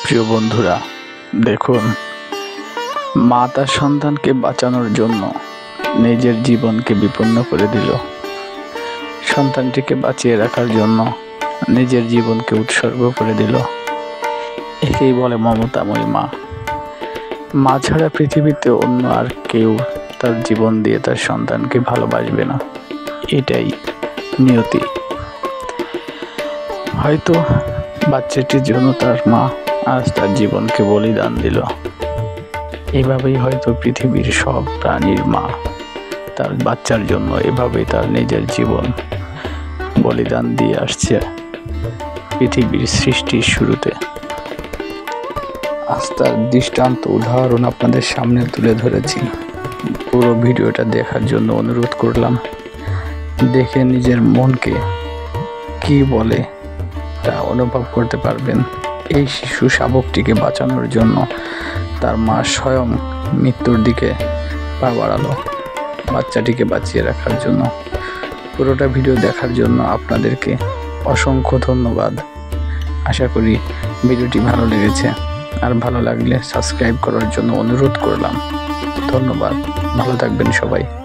প্রিয় বন্ধুরা, দেখুন, মা তার সন্তানকে বাঁচানোর জন্য নিজের জীবনকে বিপন্ন করে দিল। সন্তানটিকে বাঁচিয়ে রাখার জন্য নিজের জীবনকে উৎসর্গ করে দিল। একেই বলে মমতাময়ী মা। মা ছাড়া পৃথিবীতে অন্য আর কেউ তার জীবন দিয়ে তার সন্তানকে ভালোবাসবে না। এটাই নিয়তি। হয়তো বাচ্চাটির জন্য তার মা আজ তার জীবনকে বলিদান দিল। এভাবেই হয়তো পৃথিবীর সব প্রাণীর মা তার বাচ্চার জন্য এভাবেই তার নিজের জীবন বলিদান দিয়ে আসছে পৃথিবীর সৃষ্টির শুরুতে। আজ তার দৃষ্টান্ত উদাহরণ আপনাদের সামনে তুলে ধরেছি। পুরো ভিডিওটা দেখার জন্য অনুরোধ করলাম। দেখে নিজের মনকে কি বলে তা অনুভব করতে পারবেন। এই শিশু শাবকটিকে বাঁচানোর জন্য তার মা স্বয়ং মৃত্যুর দিকে পা বাড়ালো বাচ্চাটিকে বাঁচিয়ে রাখার জন্য। পুরোটা ভিডিও দেখার জন্য আপনাদেরকে অসংখ্য ধন্যবাদ। আশা করি ভিডিওটি ভালো লেগেছে, আর ভালো লাগলে সাবস্ক্রাইব করার জন্য অনুরোধ করলাম। ধন্যবাদ। ভালো থাকবেন সবাই।